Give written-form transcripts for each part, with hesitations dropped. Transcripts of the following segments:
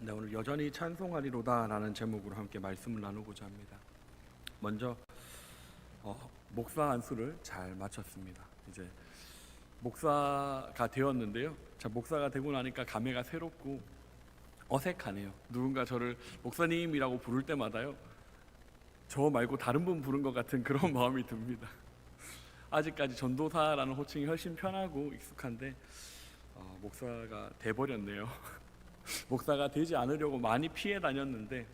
네, 오늘 여전히 찬송하리로다라는 제목으로 함께 말씀을 나누고자 합니다. 먼저 목사 안수를 잘 마쳤습니다. 이제 목사가 되었는데요. 자, 목사가 되고 나니까 감회가 새롭고 어색하네요. 누군가 저를 목사님이라고 부를 때마다요, 저 말고 다른 분 부른 것 같은 그런 마음이 듭니다. 아직까지 전도사라는 호칭이 훨씬 편하고 익숙한데 목사가 돼버렸네요. 목사가 되지 않으려고 많이 피해 다녔는데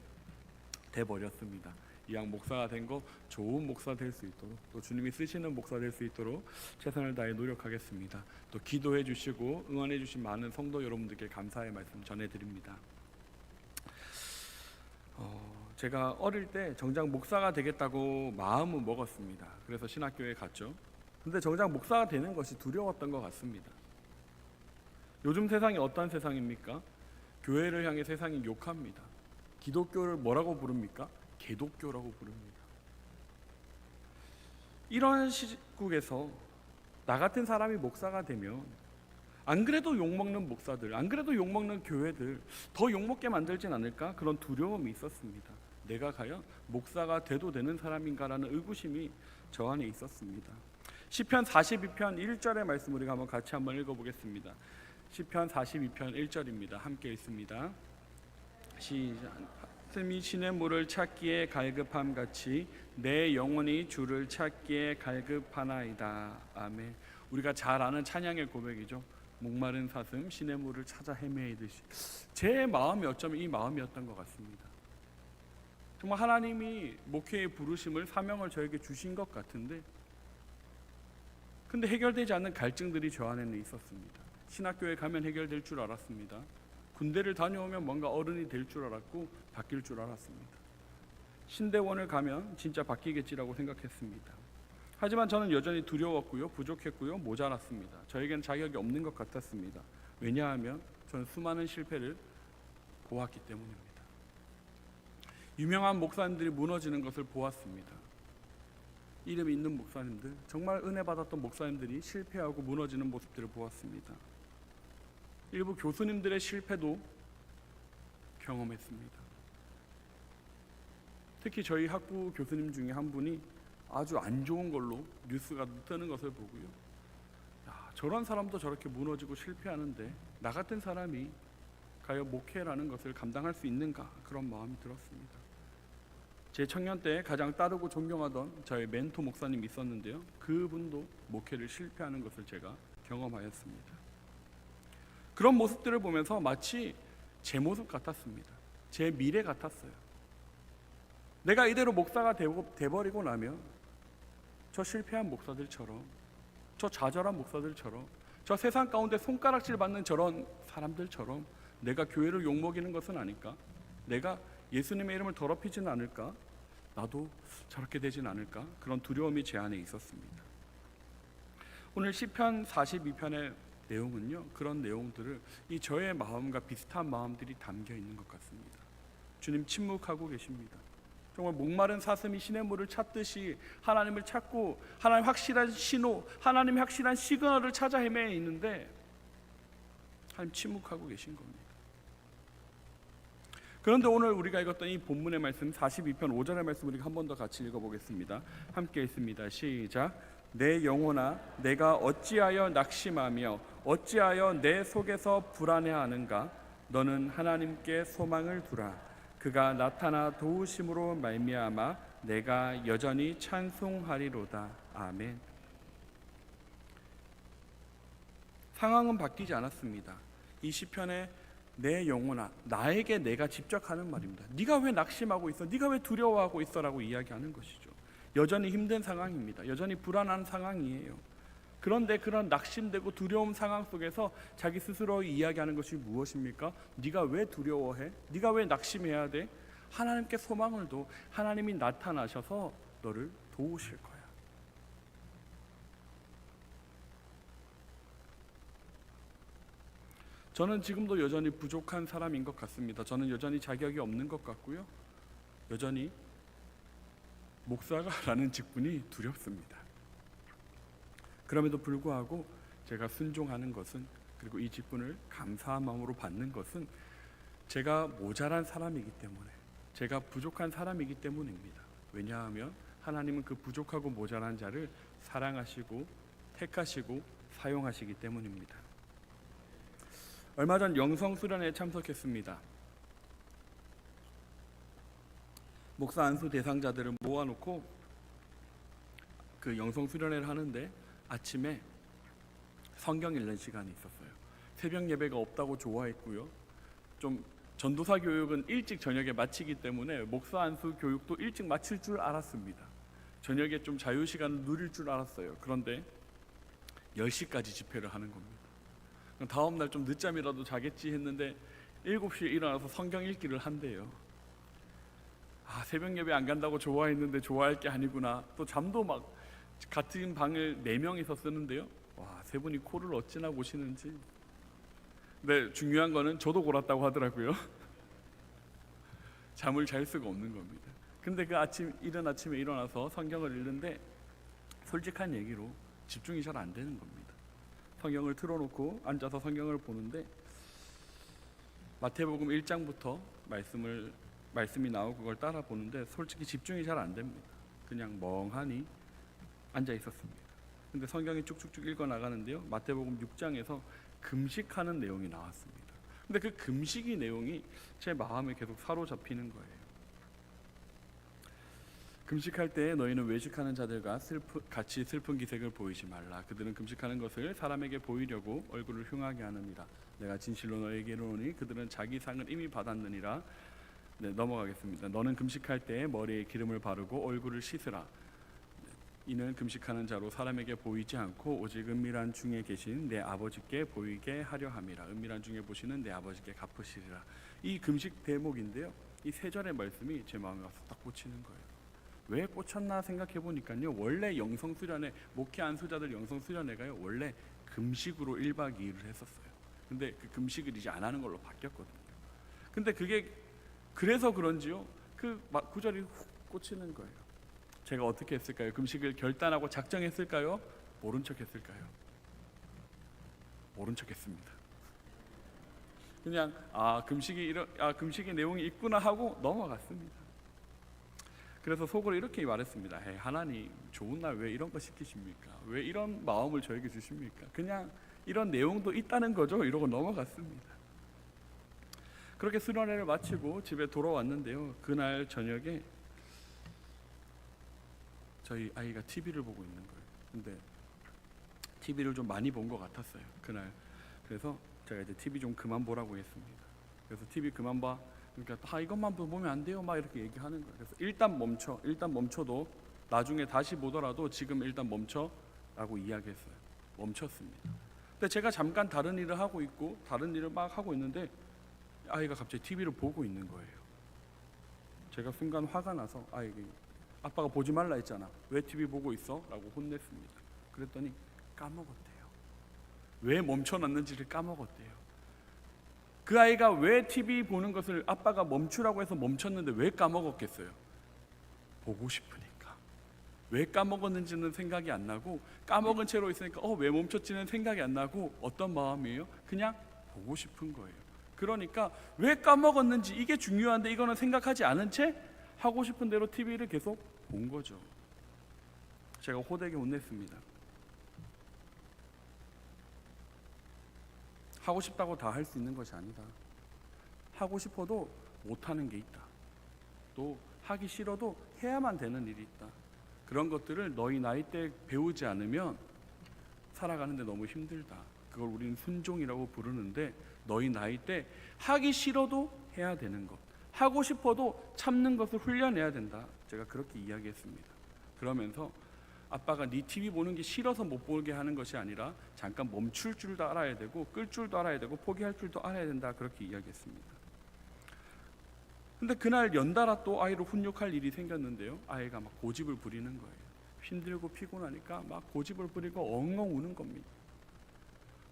돼버렸습니다. 이왕 목사가 된 거 좋은 목사 될 수 있도록, 또 주님이 쓰시는 목사 될 수 있도록 최선을 다해 노력하겠습니다. 또 기도해 주시고 응원해 주신 많은 성도 여러분들께 감사의 말씀 전해드립니다. 제가 어릴 때 정작 목사가 되겠다고 마음은 먹었습니다. 그래서 신학교에 갔죠. 근데 정작 목사가 되는 것이 두려웠던 것 같습니다. 요즘 세상이 어떤 세상입니까? 교회를 향해 세상이 욕합니다. 기독교를 뭐라고 부릅니까? 개독교라고 부릅니다. 이런 시국에서 나 같은 사람이 목사가 되면 안 그래도 욕먹는 목사들, 안 그래도 욕먹는 교회들 더 욕먹게 만들진 않을까? 그런 두려움이 있었습니다. 내가 과연 목사가 돼도 되는 사람인가라는 의구심이 저 안에 있었습니다. 시편 42편 1절의 말씀 우리가 같이 한번 읽어보겠습니다. 시편 42편 1절입니다. 함께 읽습니다. 시작. 틈이 시냇물을 찾기에 갈급함 같이 내 영혼이 주를 찾기에 갈급하나이다. 아멘. 우리가 잘 아는 찬양의 고백이죠. 목마른 사슴 시냇물을 찾아 헤매이듯이. 제 마음이 어쩌면 이 마음이었던 것 같습니다. 정말 하나님이 목회의 부르심을, 사명을 저에게 주신 것 같은데, 근데 해결되지 않는 갈증들이 저 안에는 있었습니다. 신학교에 가면 해결될 줄 알았습니다. 군대를 다녀오면 뭔가 어른이 될 줄 알았고 바뀔 줄 알았습니다. 신대원을 가면 진짜 바뀌겠지라고 생각했습니다. 하지만 저는 여전히 두려웠고요, 부족했고요, 모자랐습니다. 저에겐 자격이 없는 것 같았습니다. 왜냐하면 저는 수많은 실패를 보았기 때문입니다. 유명한 목사님들이 무너지는 것을 보았습니다. 이름이 있는 목사님들, 정말 은혜 받았던 목사님들이 실패하고 무너지는 모습들을 보았습니다. 일부 교수님들의 실패도 경험했습니다. 특히 저희 학부 교수님 중에 한 분이 아주 안 좋은 걸로 뉴스가 뜨는 것을 보고요, 저런 사람도 저렇게 무너지고 실패하는데 나 같은 사람이 과연 목회라는 것을 감당할 수 있는가, 그런 마음이 들었습니다. 제 청년 때 가장 따르고 존경하던 저의 멘토 목사님이 있었는데요, 그분도 목회를 실패하는 것을 제가 경험하였습니다. 그런 모습들을 보면서 마치 제 모습 같았습니다. 제 미래 같았어요. 내가 이대로 목사가 돼버리고 나면 저 실패한 목사들처럼, 저 좌절한 목사들처럼, 저 세상 가운데 손가락질 받는 저런 사람들처럼 내가 교회를 욕먹이는 것은 아닐까? 내가 예수님의 이름을 더럽히지는 않을까? 나도 저렇게 되진 않을까? 그런 두려움이 제 안에 있었습니다. 오늘 시편 42편의 내용은요, 그런 내용들을 이 저의 마음과 비슷한 마음들이 담겨 있는 것 같습니다. 주님 침묵하고 계십니다. 정말 목마른 사슴이 시냇물을 찾듯이 하나님을 찾고 하나님 확실한 신호, 하나님의 확실한 시그널을 찾아 헤매 있는데 하나님 침묵하고 계신 겁니다. 그런데 오늘 우리가 읽었던 이 본문의 말씀 42편 5절의 말씀 우리가 한 번 더 같이 읽어보겠습니다. 함께 읽습니다. 시작. 내 영혼아 내가 어찌하여 낙심하며 어찌하여 내 속에서 불안해하는가? 너는 하나님께 소망을 두라. 그가 나타나 도우심으로 말미암아 내가 여전히 찬송하리로다. 아멘. 상황은 바뀌지 않았습니다. 이 시편에 내 영혼아, 나에게 내가 직접 하는 말입니다. 네가 왜 낙심하고 있어? 네가 왜 두려워하고 있어? 라고 이야기하는 것이죠. 여전히 힘든 상황입니다. 여전히 불안한 상황이에요. 그런데 그런 낙심되고 두려움 상황 속에서 자기 스스로 이야기하는 것이 무엇입니까? 네가 왜 두려워해? 네가 왜 낙심해야 돼? 하나님께 소망을 둬. 하나님이 나타나셔서 너를 도우실 거야. 저는 지금도 여전히 부족한 사람인 것 같습니다. 저는 여전히 자격이 없는 것 같고요, 여전히 목사가라는 직분이 두렵습니다. 그럼에도 불구하고 제가 순종하는 것은, 그리고 이 직분을 감사한 마음으로 받는 것은 제가 모자란 사람이기 때문에, 제가 부족한 사람이기 때문입니다. 왜냐하면 하나님은 그 부족하고 모자란 자를 사랑하시고 택하시고 사용하시기 때문입니다. 얼마 전 영성 수련회에 참석했습니다. 목사 안수 대상자들을 모아놓고 그 영성 수련회를 하는데 아침에 성경 읽는 시간이 있었어요. 새벽 예배가 없다고 좋아했고요. 좀 전도사 교육은 일찍 저녁에 마치기 때문에 목사 안수 교육도 일찍 마칠 줄 알았습니다. 저녁에 좀 자유 시간을 누릴 줄 알았어요. 그런데 10시까지 집회를 하는 겁니다. 다음 날 좀 늦잠이라도 자겠지 했는데 7시에 일어나서 성경 읽기를 한대요. 새벽 예배 안 간다고 좋아했는데 좋아할 게 아니구나. 또 잠도 막 같은 방을 4명이서 쓰는데요. 세 분이 코를 어찌나 고시는지. 근데 중요한 거는 저도 골았다고 하더라고요. 잠을 잘 수가 없는 겁니다. 근데 그 이른 아침에 일어나서 성경을 읽는데 솔직한 얘기로 집중이 잘 안 되는 겁니다. 성경을 틀어놓고 앉아서 성경을 보는데 마태복음 1장부터 말씀이 나오고 그걸 따라 보는데 솔직히 집중이 잘 안 됩니다. 그냥 멍하니 앉아 있었습니다. 근데 성경이 쭉쭉쭉 읽어 나가는데요. 마태복음 6장에서 금식하는 내용이 나왔습니다. 근데 그 금식이 내용이 제 마음에 계속 사로잡히는 거예요. 금식할 때 너희는 외식하는 자들과 같이 슬픈 기색을 보이지 말라. 그들은 금식하는 것을 사람에게 보이려고 얼굴을 흉하게 하느니라. 내가 진실로 너희에게 이르노니 그들은 자기 상을 이미 받았느니라. 넘어가겠습니다. 너는 금식할 때 머리에 기름을 바르고 얼굴을 씻으라. 이는 금식하는 자로 사람에게 보이지 않고 오직 은밀한 중에 계신 내 아버지께 보이게 하려 함이라. 은밀한 중에 보시는 내 아버지께 갚으시리라. 이 금식 대목인데요. 이 3절의 말씀이 제 마음에 와서 딱 꽂히는 거예요. 왜 꽂혔나 생각해 보니까요. 원래 영성수련회, 목회 안수자들 영성수련회가요. 원래 금식으로 1박 2일을 했었어요. 근데 그 금식을 이제 안 하는 걸로 바뀌었거든요. 근데 그게 그래서 그런지요. 그 구절이 훅 꽂히는 거예요. 제가 어떻게 했을까요? 금식을 결단하고 작정했을까요? 모른 척 했을까요? 모른 척 했습니다. 그냥 금식의 내용이 있구나 하고 넘어갔습니다. 그래서 속으로 이렇게 말했습니다. 하나님, 좋은 날 왜 이런 거 시키십니까? 왜 이런 마음을 저에게 주십니까? 그냥 이런 내용도 있다는 거죠. 이러고 넘어갔습니다. 그렇게 수련회를 마치고 집에 돌아왔는데요. 그날 저녁에 저희 아이가 TV를 보고 있는 거예요. 근데 TV를 좀 많이 본 것 같았어요. 그날. 그래서 제가 이제 TV 좀 그만 보라고 했습니다. 그래서 TV 그만 봐. 그러니까 이것만 보면 안 돼요. 막 이렇게 얘기하는 거예요. 그래서 일단 멈춰도 나중에 다시 보더라도 지금 일단 멈춰라고 이야기했어요. 멈췄습니다. 근데 제가 잠깐 다른 일을 하고 있고 다른 일을 막 하고 있는데 아이가 갑자기 TV를 보고 있는 거예요. 제가 순간 화가 나서 아이에게 아빠가 보지 말라 했잖아. 왜 TV 보고 있어? 라고 혼냈습니다. 그랬더니 까먹었대요. 왜 멈춰놨는지를 까먹었대요. 그 아이가 왜 TV 보는 것을 아빠가 멈추라고 해서 멈췄는데 왜 까먹었겠어요? 보고 싶으니까. 왜 까먹었는지는 생각이 안 나고 까먹은 채로 있으니까 왜 멈췄지는 생각이 안 나고 어떤 마음이에요? 그냥 보고 싶은 거예요. 그러니까 왜 까먹었는지 이게 중요한데 이거는 생각하지 않은 채 하고 싶은 대로 TV를 계속 본 거죠. 제가 호되게 혼냈습니다. 하고 싶다고 다 할 수 있는 것이 아니다. 하고 싶어도 못하는 게 있다. 또 하기 싫어도 해야만 되는 일이 있다. 그런 것들을 너희 나이 때 배우지 않으면 살아가는데 너무 힘들다. 그걸 우리는 순종이라고 부르는데 너희 나이 때 하기 싫어도 해야 되는 것, 하고 싶어도 참는 것을 훈련해야 된다. 제가 그렇게 이야기했습니다. 그러면서 아빠가 네 TV 보는 게 싫어서 못 보게 하는 것이 아니라 잠깐 멈출 줄도 알아야 되고 끌 줄도 알아야 되고 포기할 줄도 알아야 된다. 그렇게 이야기했습니다. 근데 그날 연달아 또 아이를 훈육할 일이 생겼는데요. 아이가 막 고집을 부리는 거예요. 힘들고 피곤하니까 막 고집을 부리고 엉엉 우는 겁니다.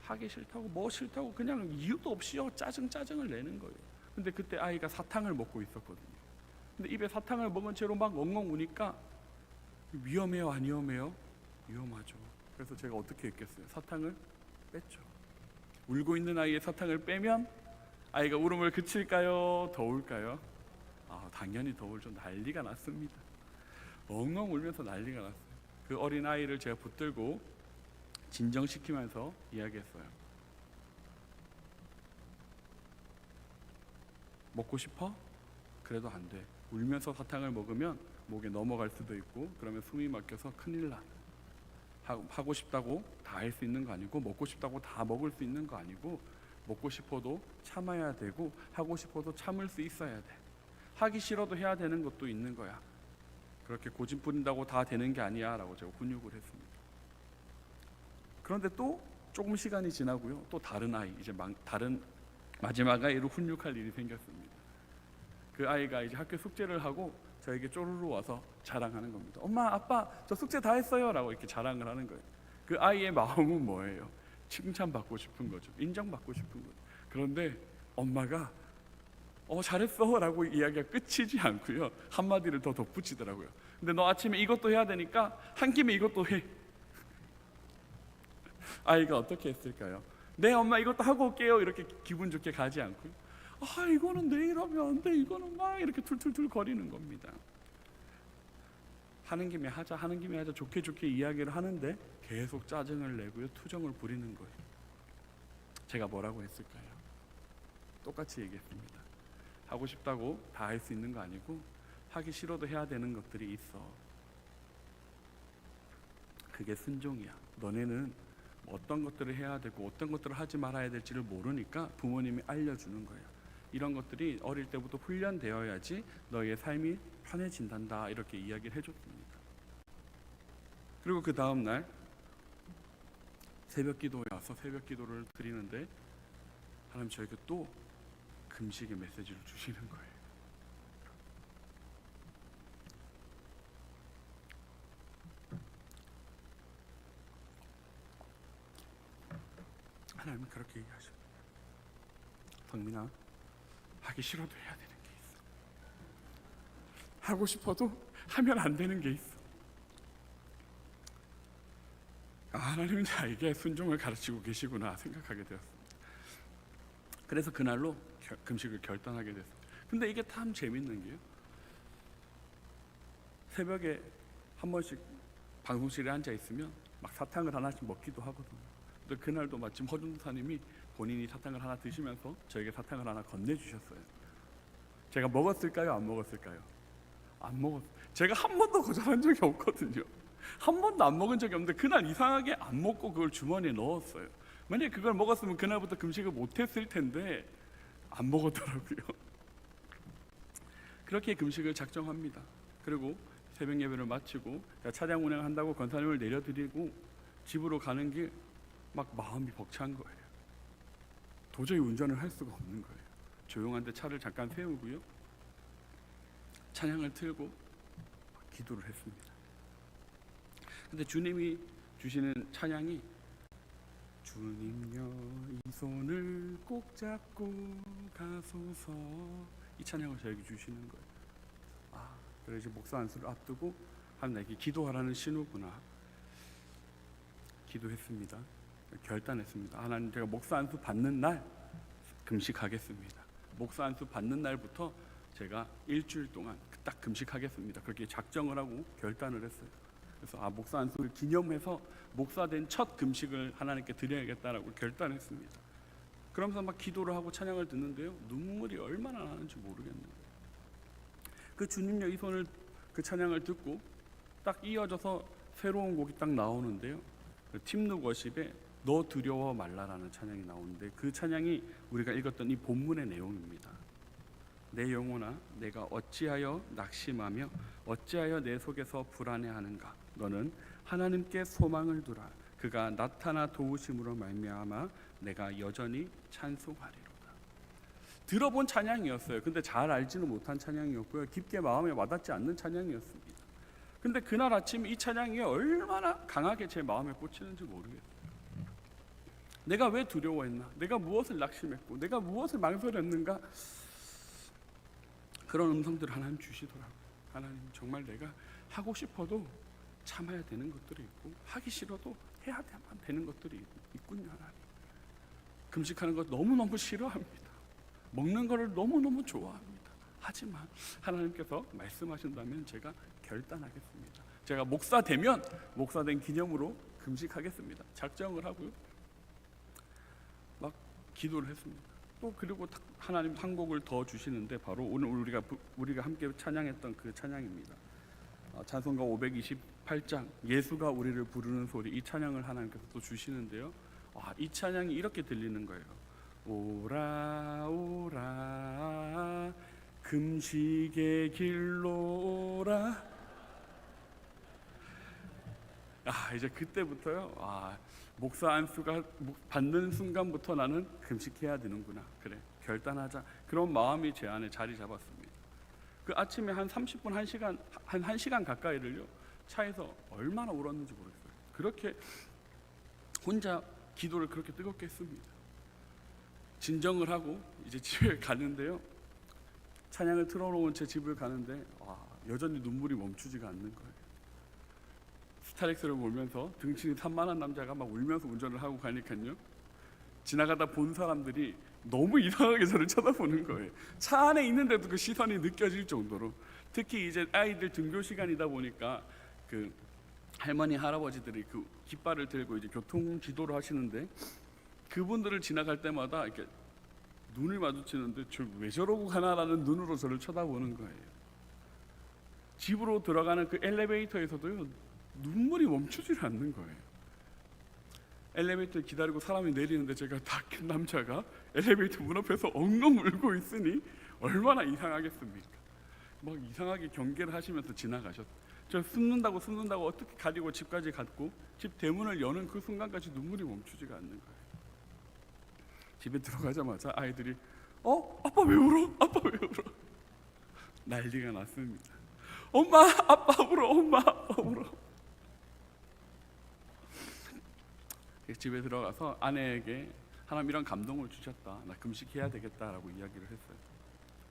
하기 싫다고 뭐 싫다고 그냥 이유도 없이요 짜증을 내는 거예요. 근데 그때 아이가 사탕을 먹고 있었거든요. 근데 입에 사탕을 먹은 채로 막 엉엉 우니까 위험해요, 안 위험해요? 위험하죠. 그래서 제가 어떻게 했겠어요? 사탕을 뺐죠. 울고 있는 아이의 사탕을 빼면 아이가 울음을 그칠까요? 더울까요? 당연히 더울죠. 난리가 났습니다. 엉엉 울면서 난리가 났어요. 그 어린 아이를 제가 붙들고 진정시키면서 이야기했어요. 먹고 싶어? 그래도 안 돼. 울면서 사탕을 먹으면 목에 넘어갈 수도 있고 그러면 숨이 막혀서 큰일 나. 하고 싶다고 다 할 수 있는 거 아니고, 먹고 싶다고 다 먹을 수 있는 거 아니고, 먹고 싶어도 참아야 되고 하고 싶어도 참을 수 있어야 돼. 하기 싫어도 해야 되는 것도 있는 거야. 그렇게 고집 부린다고 다 되는 게 아니야 라고 제가 훈육을 했습니다. 그런데 또 조금 시간이 지나고요, 또 다른 아이, 이제 다른 마지막 아이를 훈육할 일이 생겼습니다. 그 아이가 이제 학교 숙제를 하고 저에게 쪼르르 와서 자랑하는 겁니다. 엄마, 아빠, 저 숙제 다 했어요 라고 이렇게 자랑을 하는 거예요. 그 아이의 마음은 뭐예요? 칭찬받고 싶은 거죠. 인정받고 싶은 거죠. 그런데 엄마가 잘했어 라고 이야기가 끝이지 않고요, 한마디를 더 덧붙이더라고요. 근데 너 아침에 이것도 해야 되니까 한 김에 이것도 해. 아이가 어떻게 했을까요? 네 엄마 이것도 하고 올게요 이렇게 기분 좋게 가지 않고요, 이거는 내일 하면 안 돼, 이거는 막 이렇게 툴툴툴 거리는 겁니다. 하는 김에 하자, 하는 김에 하자, 좋게 좋게 이야기를 하는데 계속 짜증을 내고요, 투정을 부리는 거예요. 제가 뭐라고 했을까요? 똑같이 얘기했습니다. 하고 싶다고 다 할 수 있는 거 아니고 하기 싫어도 해야 되는 것들이 있어. 그게 순종이야. 너네는 어떤 것들을 해야 되고 어떤 것들을 하지 말아야 될지를 모르니까 부모님이 알려주는 거예요. 이런 것들이 어릴 때부터 훈련되어야지 너의 삶이 편해진단다, 이렇게 이야기를 해줬습니다. 그리고 그 다음 날 새벽 기도에 와서 새벽 기도를 드리는데 하나님 저에게 또 금식의 메시지를 주시는 거예요. 하나님은 그렇게 얘기하셔. 성민아, 하기 싫어도 해야 되는 게 있어. 하고 싶어도 하면 안 되는 게 있어. 하나님은 나에게 순종을 가르치고 계시구나 생각하게 되었습니다. 그래서 그날로 금식을 결단하게 됐어요. 근데 이게 참 재밌는 게요, 새벽에 한 번씩 방송실에 앉아 있으면 막 사탕을 하나씩 먹기도 하거든요. 근데 그날도 마침 허준사님이 본인이 사탕을 하나 드시면서 저에게 사탕을 하나 건네주셨어요. 제가 먹었을까요? 안 먹었을까요? 안 먹었어요. 제가 한 번도 거절한 적이 없거든요. 한 번도 안 먹은 적이 없는데 그날 이상하게 안 먹고 그걸 주머니에 넣었어요. 만약에 그걸 먹었으면 그날부터 금식을 못했을 텐데 안 먹었더라고요. 그렇게 금식을 작정합니다. 그리고 새벽 예배를 마치고 차량 운행한다고 권사님을 내려드리고 집으로 가는 길 막 마음이 벅찬 거예요. 도저히 운전을 할 수가 없는 거예요. 조용한데 차를 잠깐 세우고요, 찬양을 틀고 기도를 했습니다. 근데 주님이 주시는 찬양이 주님여 이 손을 꼭 잡고 가소서, 이 찬양을 저에게 주시는 거예요. 그래 이제 목사 안수를 앞두고 하나님께 기도하라는 신호구나. 기도했습니다. 결단했습니다. 하나님, 제가 목사 안수 받는 날 금식하겠습니다. 목사 안수 받는 날부터 제가 일주일 동안 딱 금식하겠습니다. 그렇게 작정을 하고 결단을 했어요. 그래서 목사 안수를 기념해서 목사 된 첫 금식을 하나님께 드려야겠다라고 결단했습니다. 그러면서 막 기도를 하고 찬양을 듣는데요, 눈물이 얼마나 나는지 모르겠네요. 그 주님여 이 손을, 그 찬양을 듣고 딱 이어져서 새로운 곡이 딱 나오는데요, 팀룩 워십에 너 두려워 말라라는 찬양이 나오는데, 그 찬양이 우리가 읽었던 이 본문의 내용입니다. 내 영혼아 내가 어찌하여 낙심하며 어찌하여 내 속에서 불안해하는가. 너는 하나님께 소망을 두라. 그가 나타나 도우심으로 말미암아 내가 여전히 찬송하리로다. 들어본 찬양이었어요. 근데 잘 알지는 못한 찬양이었고요, 깊게 마음에 와닿지 않는 찬양이었습니다. 근데 그날 아침 이 찬양이 얼마나 강하게 제 마음에 꽂히는지 모르겠어요. 내가 왜 두려워했나? 내가 무엇을 낙심했고 내가 무엇을 망설였는가? 그런 음성들을 하나님 주시더라고요. 하나님, 정말 내가 하고 싶어도 참아야 되는 것들이 있고 하기 싫어도 해야 되는 것들이 있군요. 하나님, 금식하는 것 너무너무 싫어합니다. 먹는 거를 너무너무 좋아합니다. 하지만 하나님께서 말씀하신다면 제가 결단하겠습니다. 제가 목사 되면 목사 된 기념으로 금식하겠습니다. 작정을 하고요. 막 기도를 했습니다. 또 그리고 하나님 한 곡을 더 주시는데 바로 오늘 우리가 함께 찬양했던 그 찬양입니다. 찬송가 528장 예수가 우리를 부르는 소리, 이 찬양을 하나님께서 또 주시는데요. 이 찬양이 이렇게 들리는 거예요. 오라 오라 금식의 길로 오라. 이제 그때부터요. 목사 안수가 받는 순간부터 나는 금식해야 되는구나. 그래, 결단하자. 그런 마음이 제 안에 자리 잡았습니다. 그 아침에 한 30분, 1시간 가까이를요 차에서 얼마나 울었는지 모르겠어요. 그렇게 혼자 기도를 그렇게 뜨겁게 했습니다. 진정을 하고 이제 집에 가는데요. 찬양을 틀어놓은 제 집을 가는데 여전히 눈물이 멈추지가 않는 거예요. 스타렉스를 몰면서 등치는 산만한 남자가 막 울면서 운전을 하고 가니까요. 지나가다 본 사람들이 너무 이상하게 저를 쳐다보는 거예요. 차 안에 있는데도 그 시선이 느껴질 정도로. 특히 이제 아이들 등교 시간이다 보니까 그 할머니 할아버지들이 그 깃발을 들고 이제 교통 지도를 하시는데 그분들을 지나갈 때마다 이렇게 눈을 마주치는데 저 왜 저러고 가나라는 눈으로 저를 쳐다보는 거예요. 집으로 들어가는 그 엘리베이터에서도요 눈물이 멈추질 않는 거예요. 엘리베이터 기다리고 사람이 내리는데 제가 다 큰 남자가 엘리베이터 문 앞에서 엉엉 울고 있으니 얼마나 이상하겠습니까? 막 이상하게 경계를 하시면서 지나가셨어요. 저 숨는다고 어떻게 가리고 집까지 갔고 집 대문을 여는 그 순간까지 눈물이 멈추지가 않는 거예요. 집에 들어가자마자 아이들이 아빠 왜 울어? 아빠 왜 울어? 난리가 났습니다. 엄마 아빠 울어. 엄마 아빠 울어. 집에 들어가서 아내에게 하나님 이런 감동을 주셨다. 나 금식해야 되겠다라고 이야기를 했어요.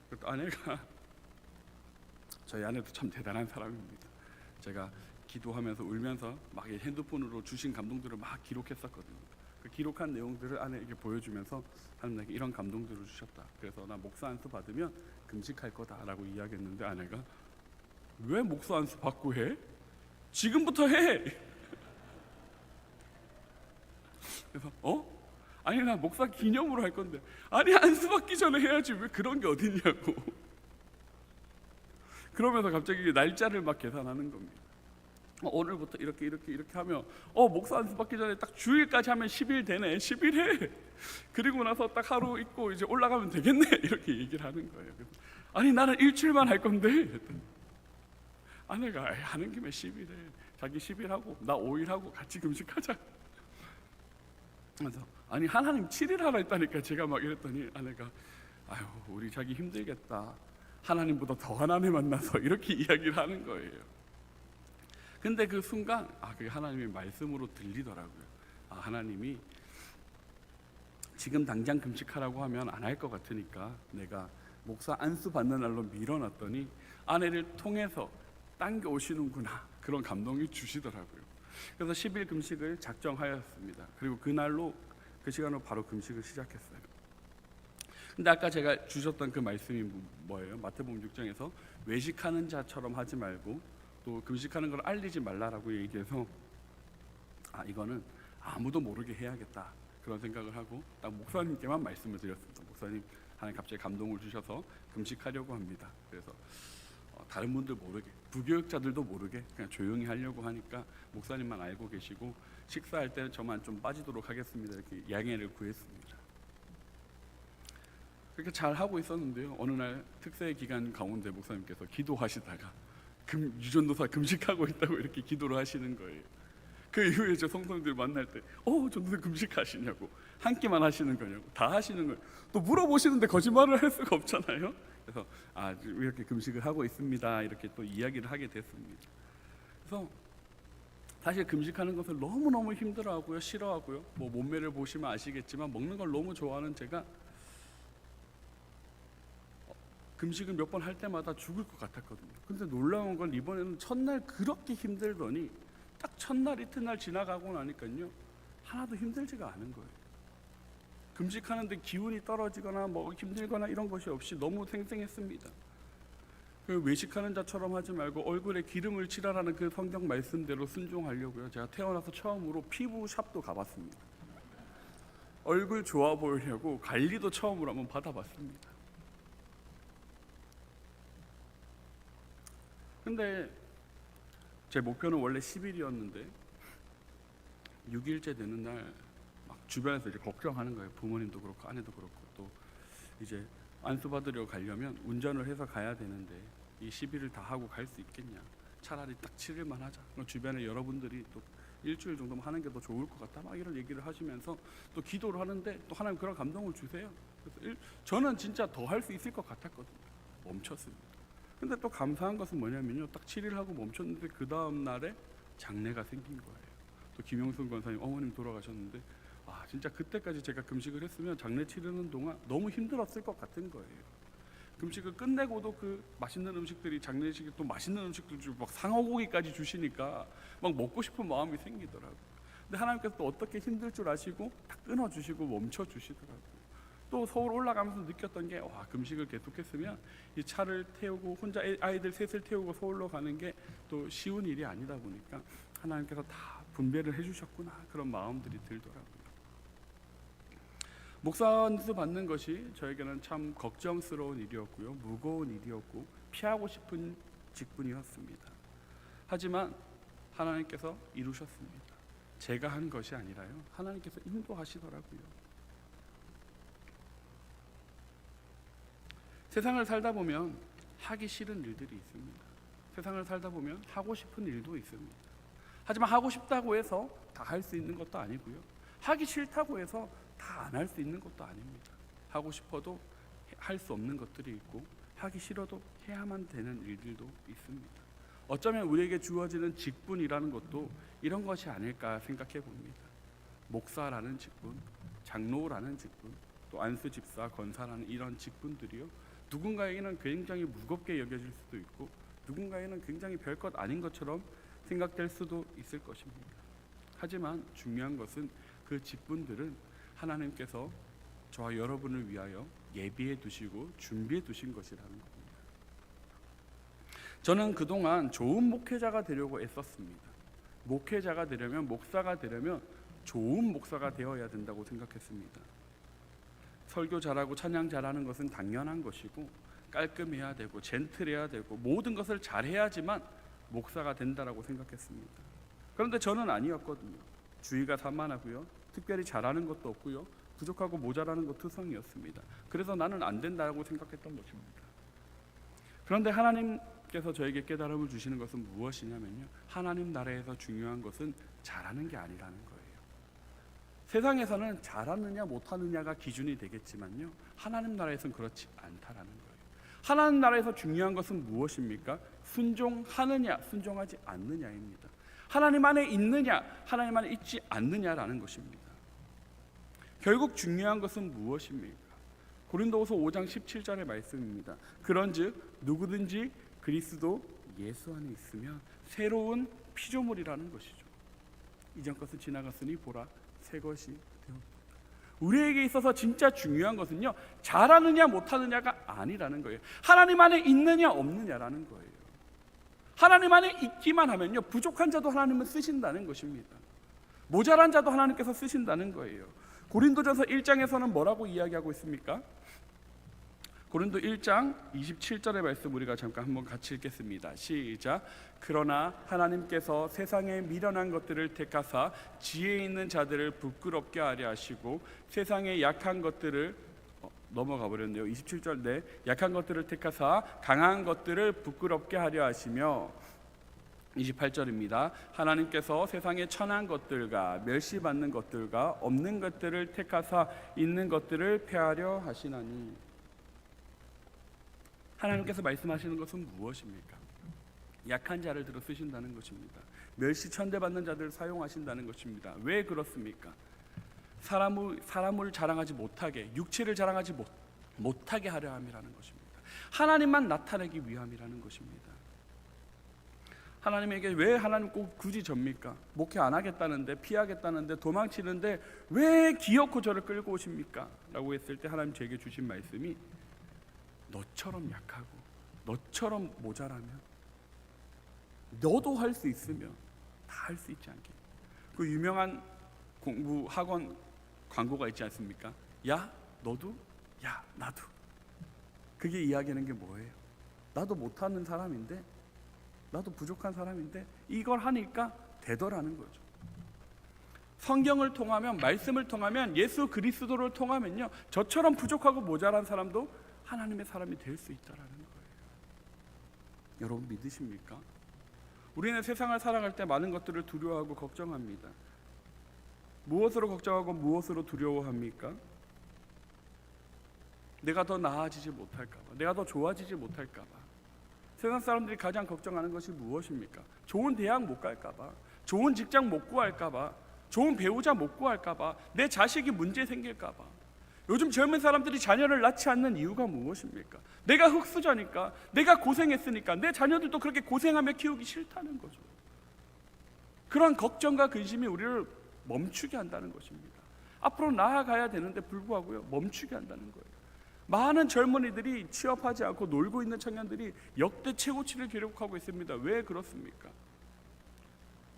그래서 아내가 저희 아내도 참 대단한 사람입니다. 제가 기도하면서 울면서 막 핸드폰으로 주신 감동들을 막 기록했었거든요. 그 기록한 내용들을 아내에게 보여주면서 하나님 나에게 이런 감동들을 주셨다. 그래서 나 목사 안수 받으면 금식할 거다라고 이야기했는데 아내가 왜 목사 안수 받고 해? 지금부터 해! 그래서 아니 나 목사 기념으로 할 건데 아니 안수 받기 전에 해야지 왜 그런 게 어딨냐고. 그러면서 갑자기 날짜를 막 계산하는 겁니다. 오늘부터 이렇게 하면 목사 안수 받기 전에 딱 주일까지 하면 10일 되네. 10일 해. 그리고 나서 딱 하루 있고 이제 올라가면 되겠네. 이렇게 얘기를 하는 거예요. 그래서 아니 나는 일주일만 할 건데. 아내가 하는 김에 10일 해. 자기 10일 하고 나 5일 하고 같이 금식하자. 그래서 아니 하나님 7일 하라 했다니까. 제가 막 이랬더니 아내가 아유 우리 자기 힘들겠다. 하나님보다 더한 아내 만나서 이렇게 이야기를 하는 거예요. 근데 그 순간 그게 하나님의 말씀으로 들리더라고요. 하나님이 지금 당장 금식하라고 하면 안 할 것 같으니까 내가 목사 안수 받는 날로 밀어놨더니 아내를 통해서 당겨 오시는구나. 그런 감동이 주시더라고요. 그래서 10일 금식을 작정하였습니다. 그리고 그날로 그 시간으로 바로 금식을 시작했어요. 근데 아까 제가 주셨던 그 말씀이 뭐예요? 마태복음 6장에서 외식하는 자처럼 하지 말고 또 금식하는 걸 알리지 말라라고 얘기해서 이거는 아무도 모르게 해야겠다 그런 생각을 하고 딱 목사님께만 말씀을 드렸습니다. 목사님 하나님 갑자기 감동을 주셔서 금식하려고 합니다. 그래서 다른 분들 모르게 부교육자들도 모르게 그냥 조용히 하려고 하니까 목사님만 알고 계시고 식사할 때는 저만 좀 빠지도록 하겠습니다. 이렇게 양해를 구했습니다. 그렇게 잘 하고 있었는데요. 어느 날 특세 기간 가운데 목사님께서 기도하시다가 유전도사 금식하고 있다고 이렇게 기도를 하시는 거예요. 그 이후에 저 성도님들 만날 때 전도사 금식하시냐고 한 끼만 하시는 거냐고 다 하시는 거예요. 또 물어보시는데 거짓말을 할 수가 없잖아요. 그래서 이렇게 금식을 하고 있습니다. 이렇게 또 이야기를 하게 됐습니다. 그래서 사실 금식하는 것을 너무너무 힘들어하고요. 싫어하고요. 몸매를 보시면 아시겠지만 먹는 걸 너무 좋아하는 제가 금식을 몇 번 할 때마다 죽을 것 같았거든요. 근데 놀라운 건 이번에는 첫날 그렇게 힘들더니 딱 첫날 이튿날 지나가고 나니까요 하나도 힘들지가 않은 거예요. 금식하는데 기운이 떨어지거나 뭐 힘들거나 이런 것이 없이 너무 생생했습니다. 그 외식하는 자처럼 하지 말고 얼굴에 기름을 칠하라는 그 성경 말씀대로 순종하려고요. 제가 태어나서 처음으로 피부 샵도 가봤습니다. 얼굴 좋아 보이려고 관리도 처음으로 한번 받아봤습니다. 근데 제 목표는 원래 10일이었는데 6일째 되는 날 막 주변에서 이제 걱정하는 거예요. 부모님도 그렇고 아내도 그렇고. 또 이제 안수 받으려 가려면 운전을 해서 가야 되는데 이 10일을 다 하고 갈 수 있겠냐, 차라리 딱 7일만 하자. 주변에 여러분들이 또 일주일 정도만 하는 게 더 좋을 것 같다, 막 이런 얘기를 하시면서 또 기도를 하는데 또 하나님 그런 감동을 주세요. 그래서 저는 진짜 더 할 수 있을 것 같았거든요. 멈췄습니다. 근데 또 감사한 것은 뭐냐면요, 딱 7일 하고 멈췄는데 그 다음 날에 장례가 생긴 거예요. 또 김영순 권사님 어머님 돌아가셨는데 진짜 그때까지 제가 금식을 했으면 장례 치르는 동안 너무 힘들었을 것 같은 거예요. 금식을 끝내고도 그 맛있는 음식들이, 장례식에 또 맛있는 음식들 주고 막 상어고기까지 주시니까 막 먹고 싶은 마음이 생기더라고요. 근데 하나님께서 또 어떻게 힘들 줄 아시고 딱 끊어주시고 멈춰주시더라고요. 또 서울 올라가면서 느꼈던 게 금식을 계속했으면 이 차를 태우고 혼자 아이들 셋을 태우고 서울로 가는 게 또 쉬운 일이 아니다 보니까 하나님께서 다 분배를 해주셨구나, 그런 마음들이 들더라고요. 목사 안수 받는 것이 저에게는 참 걱정스러운 일이었고요, 무거운 일이었고 피하고 싶은 직분이었습니다. 하지만 하나님께서 이루셨습니다. 제가 한 것이 아니라요, 하나님께서 인도하시더라고요. 세상을 살다 보면 하기 싫은 일들이 있습니다. 세상을 살다 보면 하고 싶은 일도 있습니다. 하지만 하고 싶다고 해서 다 할 수 있는 것도 아니고요, 하기 싫다고 해서 다 안 할 수 있는 것도 아닙니다. 하고 싶어도 할 수 없는 것들이 있고 하기 싫어도 해야만 되는 일들도 있습니다. 어쩌면 우리에게 주어지는 직분이라는 것도 이런 것이 아닐까 생각해 봅니다. 목사라는 직분, 장로라는 직분, 또 안수집사, 권사라는 이런 직분들이요, 누군가에게는 굉장히 무겁게 여겨질 수도 있고 누군가에게는 굉장히 별것 아닌 것처럼 생각될 수도 있을 것입니다. 하지만 중요한 것은 그 직분들은 하나님께서 저와 여러분을 위하여 예비해 두시고 준비해 두신 것이라는 겁니다. 저는 그동안 좋은 목회자가 되려고 애썼습니다. 목회자가 되려면, 목사가 되려면 좋은 목사가 되어야 된다고 생각했습니다. 설교 잘하고 찬양 잘하는 것은 당연한 것이고 깔끔해야 되고 젠틀해야 되고 모든 것을 잘해야지만 목사가 된다라고 생각했습니다. 그런데 저는 아니었거든요. 주의가 산만하고요, 특별히 잘하는 것도 없고요, 부족하고 모자라는 것 투성이었습니다. 그래서 나는 안 된다고 생각했던 것입니다. 그런데 하나님께서 저에게 깨달음을 주시는 것은 무엇이냐면요, 하나님 나라에서 중요한 것은 잘하는 게 아니라는 거예요. 세상에서는 잘하느냐 못하느냐가 기준이 되겠지만요, 하나님 나라에서는 그렇지 않다라는 거예요. 하나님 나라에서 중요한 것은 무엇입니까? 순종하느냐 순종하지 않느냐입니다. 하나님 안에 있느냐 하나님 안에 있지 않느냐라는 것입니다. 결국 중요한 것은 무엇입니까? 고린도후서 5장 17절의 말씀입니다. 그런즉 누구든지 그리스도 예수 안에 있으면 새로운 피조물이라는 것이죠. 이전 것은 지나갔으니 보라 새 것이 되었다. 우리에게 있어서 진짜 중요한 것은요, 잘하느냐 못하느냐가 아니라는 거예요. 하나님 안에 있느냐 없느냐라는 거예요. 하나님 안에 있기만 하면요, 부족한 자도 하나님은 쓰신다는 것입니다. 모자란 자도 하나님께서 쓰신다는 거예요. 고린도전서 1장에서는 뭐라고 이야기하고 있습니까? 고린도 1장 27절의 말씀 우리가 잠깐 한번 같이 읽겠습니다. 시작. 그러나 하나님께서 세상에 미련한 것들을 택하사 지혜 있는 자들을 부끄럽게 하려 하시고 세상의 약한 것들을 넘어가 버렸네요. 27절 네, 약한 것들을 택하사 강한 것들을 부끄럽게 하려 하시며 28절입니다. 하나님께서 세상의 천한 것들과 멸시받는 것들과 없는 것들을 택하사 있는 것들을 폐하려 하시나니. 하나님께서 말씀하시는 것은 무엇입니까? 약한 자를 들어 쓰신다는 것입니다. 멸시 천대받는 자들을 사용하신다는 것입니다. 왜 그렇습니까? 사람을 자랑하지 못하게, 육체를 자랑하지 못하게 하려 함이라는 것입니다. 하나님만 나타내기 위함이라는 것입니다. 하나님에게 왜 하나님 꼭 굳이 접니까? 목회 안 하겠다는데, 피하겠다는데, 도망치는데 왜 기어코 저를 끌고 오십니까? 라고 했을 때 하나님 제게 주신 말씀이, 너처럼 약하고 너처럼 모자라면, 너도 할 수 있으면 다 할 수 있지 않겠냐. 그 유명한 공부 학원 광고가 있지 않습니까? 야 너도, 야 나도. 그게 이야기하는 게 뭐예요? 나도 못하는 사람인데, 나도 부족한 사람인데 이걸 하니까 되더라는 거죠. 성경을 통하면, 말씀을 통하면, 예수 그리스도를 통하면요, 저처럼 부족하고 모자란 사람도 하나님의 사람이 될 수 있다라는 거예요. 여러분 믿으십니까? 우리는 세상을 살아갈 때 많은 것들을 두려워하고 걱정합니다. 무엇으로 걱정하고 무엇으로 두려워합니까? 내가 더 나아지지 못할까 봐, 내가 더 좋아지지 못할까 봐. 세상 사람들이 가장 걱정하는 것이 무엇입니까? 좋은 대학 못 갈까 봐, 좋은 직장 못 구할까 봐, 좋은 배우자 못 구할까 봐, 내 자식이 문제 생길까 봐. 요즘 젊은 사람들이 자녀를 낳지 않는 이유가 무엇입니까? 내가 흙수저니까, 내가 고생했으니까 내 자녀들도 그렇게 고생하며 키우기 싫다는 거죠. 그런 걱정과 근심이 우리를 멈추게 한다는 것입니다. 앞으로 나아가야 되는데 불구하고요, 멈추게 한다는 거예요. 많은 젊은이들이 취업하지 않고 놀고 있는 청년들이 역대 최고치를 기록하고 있습니다. 왜 그렇습니까?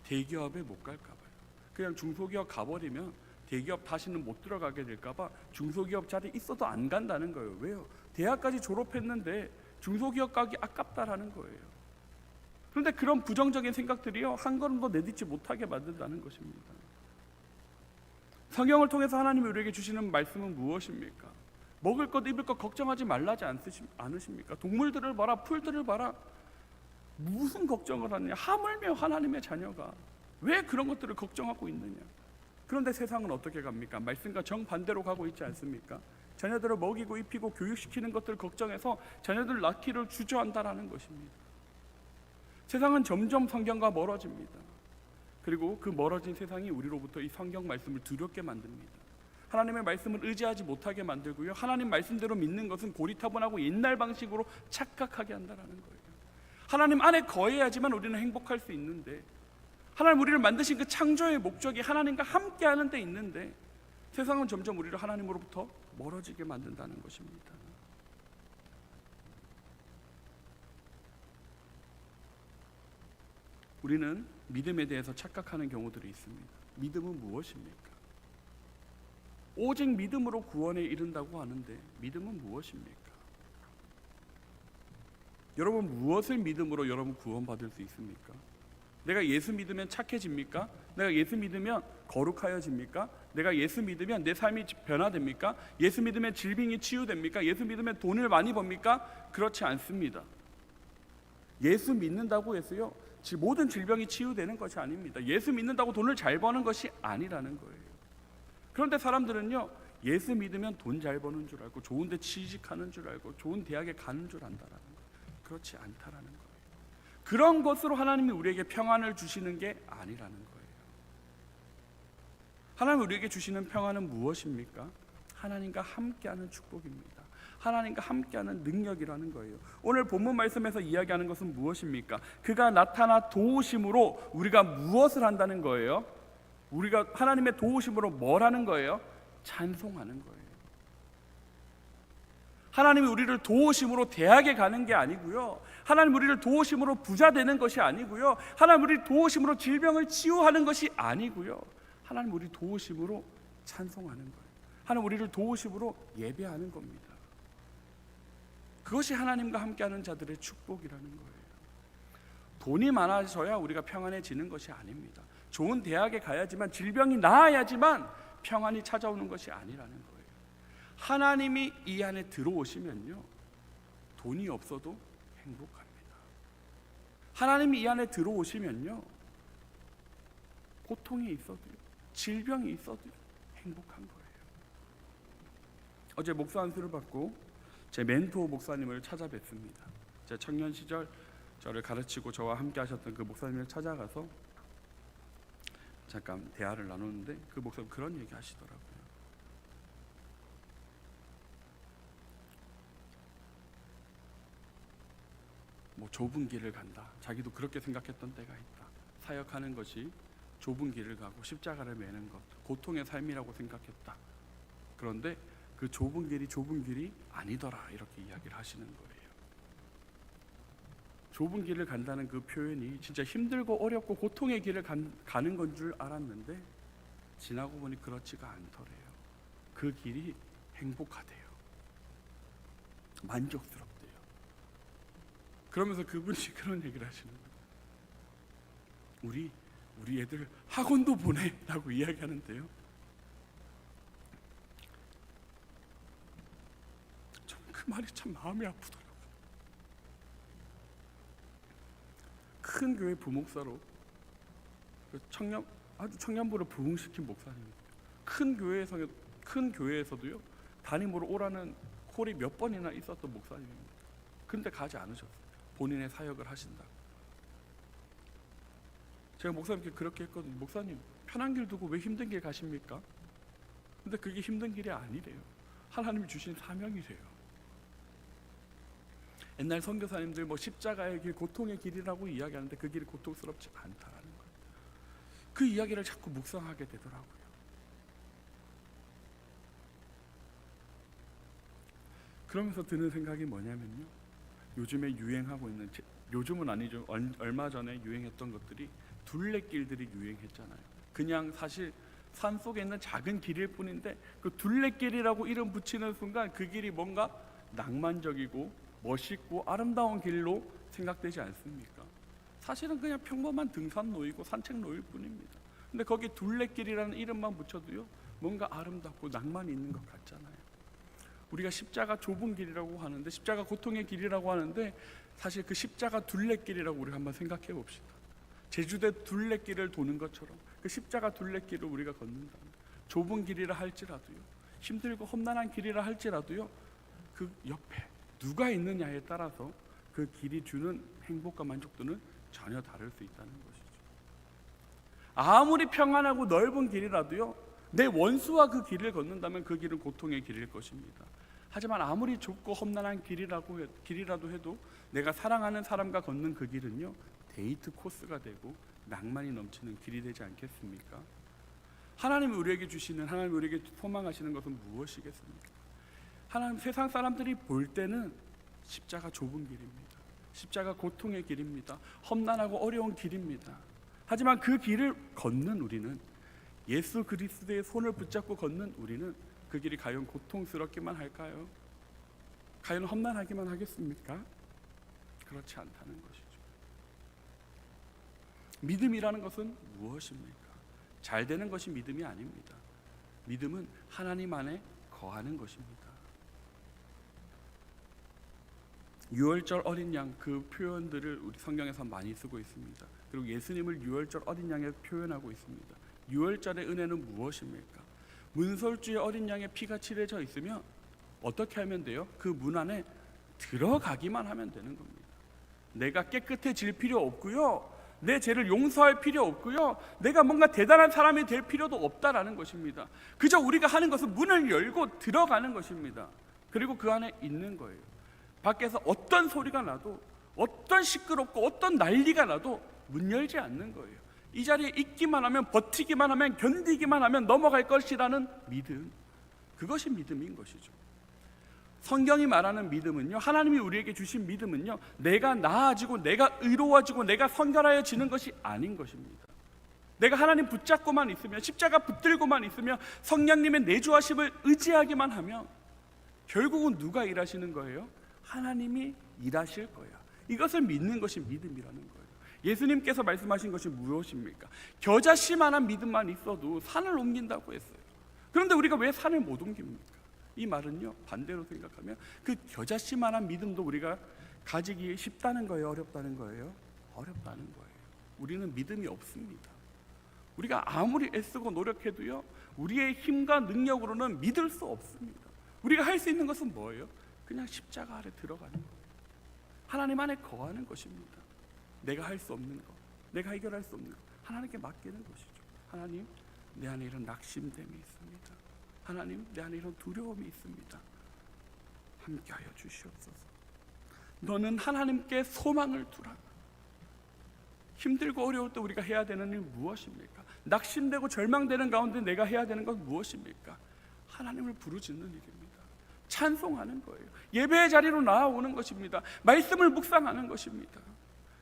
대기업에 못 갈까 봐요. 그냥 중소기업 가버리면 대기업 다시는 못 들어가게 될까 봐 중소기업 자리 있어도 안 간다는 거예요. 왜요? 대학까지 졸업했는데 중소기업 가기 아깝다라는 거예요. 그런데 그런 부정적인 생각들이요, 한 걸음도 내딛지 못하게 만든다는 것입니다. 성경을 통해서 하나님이 우리에게 주시는 말씀은 무엇입니까? 먹을 것, 입을 것 걱정하지 말라지 않으십니까? 동물들을 봐라, 풀들을 봐라. 무슨 걱정을 하느냐? 하물며 하나님의 자녀가 왜 그런 것들을 걱정하고 있느냐? 그런데 세상은 어떻게 갑니까? 말씀과 정반대로 가고 있지 않습니까? 자녀들을 먹이고 입히고 교육시키는 것들 걱정해서 자녀들 낳기를 주저한다라는 것입니다. 세상은 점점 성경과 멀어집니다. 그리고 그 멀어진 세상이 우리로부터 이 성경 말씀을 두렵게 만듭니다. 하나님의 말씀을 의지하지 못하게 만들고요, 하나님 말씀대로 믿는 것은 고리타분하고 옛날 방식으로 착각하게 한다는 거예요. 하나님 안에 거해야지만 우리는 행복할 수 있는데, 하나님 우리를 만드신 그 창조의 목적이 하나님과 함께하는 데 있는데, 세상은 점점 우리를 하나님으로부터 멀어지게 만든다는 것입니다. 우리는 믿음에 대해서 착각하는 경우들이 있습니다. 믿음은 무엇입니까? 오직 믿음으로 구원에 이른다고 하는데 믿음은 무엇입니까? 여러분, 무엇을 믿음으로 여러분 구원받을 수 있습니까? 내가 예수 믿으면 착해집니까? 내가 예수 믿으면 거룩하여집니까? 내가 예수 믿으면 내 삶이 변화됩니까? 예수 믿으면 질병이 치유됩니까? 예수 믿으면 돈을 많이 법니까? 그렇지 않습니다. 예수 믿는다고 해서요, 모든 질병이 치유되는 것이 아닙니다. 예수 믿는다고 돈을 잘 버는 것이 아니라는 거예요. 그런데 사람들은요, 예수 믿으면 돈 잘 버는 줄 알고, 좋은 데 취직하는 줄 알고, 좋은 대학에 가는 줄 안다라는 거예요. 그렇지 않다라는 거예요. 그런 것으로 하나님이 우리에게 평안을 주시는 게 아니라는 거예요. 하나님이 우리에게 주시는 평안은 무엇입니까? 하나님과 함께하는 축복입니다. 하나님과 함께하는 능력이라는 거예요. 오늘 본문 말씀에서 이야기하는 것은 무엇입니까? 그가 나타나 도우심으로 우리가 무엇을 한다는 거예요? 우리가 하나님의 도우심으로 뭘 하는 거예요? 찬송하는 거예요. 하나님이 우리를 도우심으로 대학에 가는 게 아니고요, 하나님 우리를 도우심으로 부자 되는 것이 아니고요, 하나님 우리를 도우심으로 질병을 치유하는 것이 아니고요, 하나님 우리 도우심으로 찬송하는 거예요. 하나님 우리를 도우심으로 예배하는 겁니다. 그것이 하나님과 함께하는 자들의 축복이라는 거예요. 돈이 많아져야 우리가 평안해지는 것이 아닙니다. 좋은 대학에 가야지만, 질병이 나아야지만 평안이 찾아오는 것이 아니라는 거예요. 하나님이 이 안에 들어오시면요, 돈이 없어도 행복합니다. 하나님이 이 안에 들어오시면요, 고통이 있어도요, 질병이 있어도요, 행복한 거예요. 어제 목사 안수를 받고 제 멘토 목사님을 찾아뵙습니다. 제 청년 시절 저를 가르치고 저와 함께 하셨던 그 목사님을 찾아가서 잠깐 대화를 나눴는데, 그 목사님 그런 얘기 하시더라고요. 뭐 좁은 길을 간다. 자기도 그렇게 생각했던 때가 있다. 사역하는 것이 좁은 길을 가고 십자가를 매는 것, 고통의 삶이라고 생각했다. 그런데 그 좁은 길이 아니더라. 이렇게 이야기를 하시는 거예요. 좁은 길을 간다는 그 표현이 진짜 힘들고 어렵고 고통의 길을 가는 건 줄 알았는데 지나고 보니 그렇지가 않더래요. 그 길이 행복하대요. 만족스럽대요. 그러면서 그분이 그런 얘기를 하시는 거예요. 우리 애들 학원도 보내 라고 이야기하는데요, 전 그 말이 참 마음이 아프더라고요. 큰 교회 부목사로 아주 청년부를 부흥시킨 목사님이에요. 큰 교회에서도요 담임으로 오라는 콜이 몇 번이나 있었던 목사님입니다. 근데 가지 않으셨어요. 본인의 사역을 하신다고. 제가 목사님께 그렇게 했거든요. 목사님, 편한 길 두고 왜 힘든 길 가십니까? 근데 그게 힘든 길이 아니래요. 하나님이 주신 사명이래요. 옛날 선교사님들 뭐 십자가의 길, 고통의 길이라고 이야기하는데 그 길이 고통스럽지 않다라는 거예요. 그 이야기를 자꾸 묵상하게 되더라고요. 그러면서 드는 생각이 뭐냐면요, 요즘에 유행하고 있는, 요즘은 아니죠, 얼마 전에 유행했던 것들이 둘레길들이 유행했잖아요. 그냥 사실 산 속에 있는 작은 길일 뿐인데 그 둘레길이라고 이름 붙이는 순간 그 길이 뭔가 낭만적이고 멋있고 아름다운 길로 생각되지 않습니까? 사실은 그냥 평범한 등산로이고 산책로일 뿐입니다. 근데 거기 둘레길이라는 이름만 붙여도요 뭔가 아름답고 낭만이 있는 것 같잖아요. 우리가 십자가 좁은 길이라고 하는데, 십자가 고통의 길이라고 하는데, 사실 그 십자가 둘레길이라고 우리가 한번 생각해 봅시다. 제주도 둘레길을 도는 것처럼 그 십자가 둘레길을 우리가 걷는다면, 좁은 길이라 할지라도요, 힘들고 험난한 길이라 할지라도요, 그 옆에 누가 있느냐에 따라서 그 길이 주는 행복과 만족도는 전혀 다를 수 있다는 것이죠. 아무리 평안하고 넓은 길이라도요, 내 원수와 그 길을 걷는다면 그 길은 고통의 길일 것입니다. 하지만 아무리 좁고 험난한 길이라도 해도 내가 사랑하는 사람과 걷는 그 길은요 데이트 코스가 되고 낭만이 넘치는 길이 되지 않겠습니까? 하나님이 우리에게 주시는, 하나님이 우리에게 소망하시는 것은 무엇이겠습니까? 하나님, 세상 사람들이 볼 때는 십자가 좁은 길입니다. 십자가 고통의 길입니다. 험난하고 어려운 길입니다. 하지만 그 길을 걷는 우리는, 예수 그리스도의 손을 붙잡고 걷는 우리는 그 길이 과연 고통스럽기만 할까요? 과연 험난하기만 하겠습니까? 그렇지 않다는 것이죠. 믿음이라는 것은 무엇입니까? 잘 되는 것이 믿음이 아닙니다. 믿음은 하나님 안에 거하는 것입니다. 유월절 어린 양, 그 표현들을 우리 성경에서 많이 쓰고 있습니다. 그리고 예수님을 유월절 어린 양에 표현하고 있습니다. 유월절의 은혜는 무엇입니까? 문설주의 어린 양의 피가 칠해져 있으면 어떻게 하면 돼요? 그 문 안에 들어가기만 하면 되는 겁니다. 내가 깨끗해질 필요 없고요, 내 죄를 용서할 필요 없고요, 내가 뭔가 대단한 사람이 될 필요도 없다라는 것입니다. 그저 우리가 하는 것은 문을 열고 들어가는 것입니다. 그리고 그 안에 있는 거예요. 밖에서 어떤 소리가 나도, 어떤 시끄럽고 어떤 난리가 나도 문 열지 않는 거예요. 이 자리에 있기만 하면, 버티기만 하면, 견디기만 하면 넘어갈 것이라는 믿음, 그것이 믿음인 것이죠. 성경이 말하는 믿음은요, 하나님이 우리에게 주신 믿음은요, 내가 나아지고 내가 의로워지고 내가 성결하여지는 것이 아닌 것입니다. 내가 하나님 붙잡고만 있으면, 십자가 붙들고만 있으면, 성령님의 내주하심을 의지하기만 하면 결국은 누가 일하시는 거예요? 하나님이 일하실 거야. 이것을 믿는 것이 믿음이라는 거예요. 예수님께서 말씀하신 것이 무엇입니까? 겨자씨만한 믿음만 있어도 산을 옮긴다고 했어요. 그런데 우리가 왜 산을 못 옮깁니까? 이 말은요, 반대로 생각하면 그 겨자씨만한 믿음도 우리가 가지기 쉽다는 거예요, 어렵다는 거예요? 어렵다는 거예요. 우리는 믿음이 없습니다. 우리가 아무리 애쓰고 노력해도요, 우리의 힘과 능력으로는 믿을 수 없습니다. 우리가 할 수 있는 것은 뭐예요? 그냥 십자가 아래 들어가는 거예요. 하나님 안에 거하는 것입니다. 내가 할 수 없는 것, 내가 해결할 수 없는 것, 하나님께 맡기는 것이죠. 하나님, 내 안에 이런 낙심됨이 있습니다. 하나님, 내 안에 이런 두려움이 있습니다. 함께하여 주시옵소서. 너는 하나님께 소망을 두라. 힘들고 어려울 때 우리가 해야 되는 일 무엇입니까? 낙심되고 절망되는 가운데 내가 해야 되는 건 무엇입니까? 하나님을 부르짖는 일입니다. 찬송하는 거예요. 예배의 자리로 나아오는 것입니다. 말씀을 묵상하는 것입니다.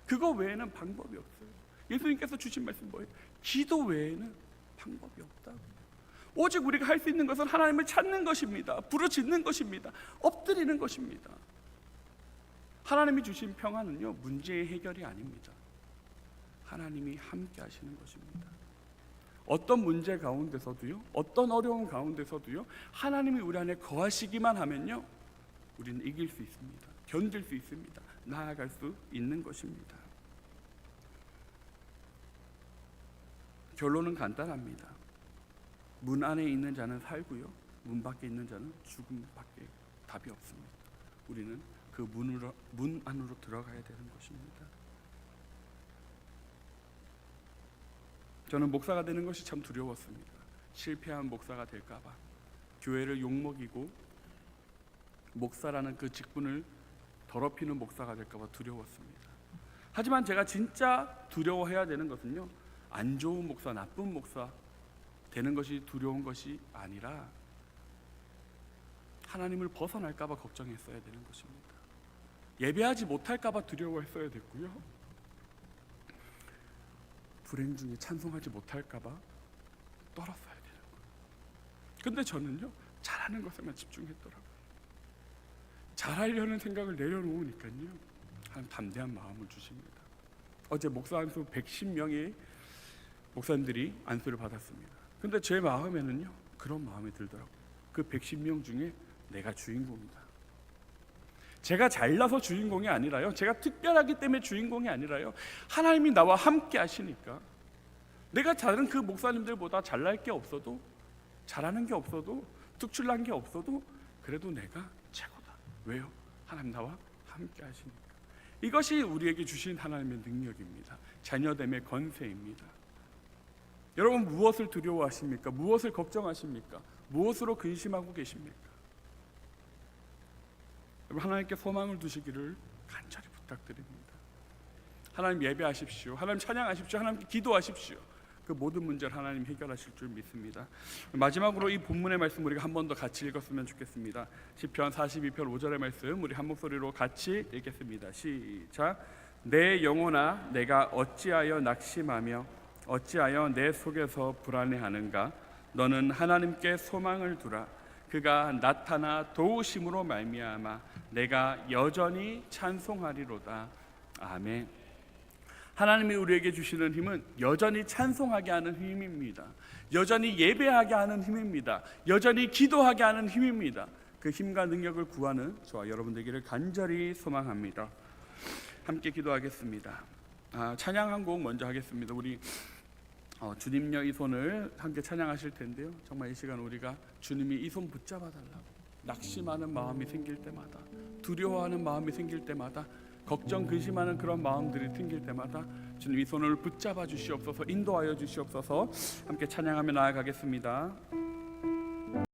그거 외에는 방법이 없어요. 예수님께서 주신 말씀 뭐예요? 기도 외에는 방법이 없다. 오직 우리가 할 수 있는 것은 하나님을 찾는 것입니다. 부르짖는 것입니다. 엎드리는 것입니다. 하나님이 주신 평안은요, 문제의 해결이 아닙니다. 하나님이 함께 하시는 것입니다. 어떤 문제 가운데서도요, 어떤 어려움 가운데서도요, 하나님이 우리 안에 거하시기만 하면요, 우리는 이길 수 있습니다. 견딜 수 있습니다. 나아갈 수 있는 것입니다. 결론은 간단합니다. 문 안에 있는 자는 살고요, 문 밖에 있는 자는 죽음밖에 답이 없습니다. 우리는 그 문 안으로 들어가야 되는 것입니다. 저는 목사가 되는 것이 참 두려웠습니다. 실패한 목사가 될까봐, 교회를 욕먹이고 목사라는 그 직분을 더럽히는 목사가 될까봐 두려웠습니다. 하지만 제가 진짜 두려워해야 되는 것은요, 안 좋은 목사, 나쁜 목사 되는 것이 두려운 것이 아니라 하나님을 벗어날까봐 걱정했어야 되는 것입니다. 예배하지 못할까봐 두려워했어야 됐고요, 불행 중에 찬송하지 못할까봐 떨었어야 되는 거예요. 근데 저는요, 잘하는 것에만 집중했더라고요. 잘하려는 생각을 내려놓으니까요, 한 담대한 마음을 주십니다. 어제 목사 안수 110명의 목사님들이 안수를 받았습니다. 근데 제 마음에는요, 그런 마음이 들더라고요. 그 110명 중에 내가 주인공이다. 제가 잘나서 주인공이 아니라요, 제가 특별하기 때문에 주인공이 아니라요, 하나님이 나와 함께 하시니까 내가 다른 그 목사님들보다 잘날 게 없어도, 잘하는 게 없어도, 특출난 게 없어도 그래도 내가 최고다. 왜요? 하나님 나와 함께 하시니까. 이것이 우리에게 주신 하나님의 능력입니다. 자녀됨의 권세입니다. 여러분, 무엇을 두려워하십니까? 무엇을 걱정하십니까? 무엇으로 근심하고 계십니까? 하나님께 소망을 두시기를 간절히 부탁드립니다. 하나님 예배하십시오. 하나님 찬양하십시오. 하나님께 기도하십시오. 그 모든 문제를 하나님 해결하실 줄 믿습니다. 마지막으로 이 본문의 말씀 우리가 한 번 더 같이 읽었으면 좋겠습니다. 시편 42편 5절의 말씀 우리 한 목소리로 같이 읽겠습니다. 시작. 내 영혼아, 내가 어찌하여 낙심하며 어찌하여 내 속에서 불안해하는가? 너는 하나님께 소망을 두라. 그가 나타나 도우심으로 말미암아 내가 여전히 찬송하리로다. 아멘. 하나님이 우리에게 주시는 힘은 여전히 찬송하게 하는 힘입니다. 여전히 예배하게 하는 힘입니다. 여전히 기도하게 하는 힘입니다. 그 힘과 능력을 구하는 저와 여러분 되기를 간절히 소망합니다. 함께 기도하겠습니다. 찬양 한 곡 먼저 하겠습니다. 우리 주님여 이 손을 함께 찬양하실 텐데요, 정말 이 시간 우리가 주님이 이 손 붙잡아 달라고, 낙심하는 마음이 생길 때마다, 두려워하는 마음이 생길 때마다, 걱정 근심하는 그런 마음들이 생길 때마다 주님 이 손을 붙잡아 주시옵소서, 인도하여 주시옵소서. 함께 찬양하며 나아가겠습니다.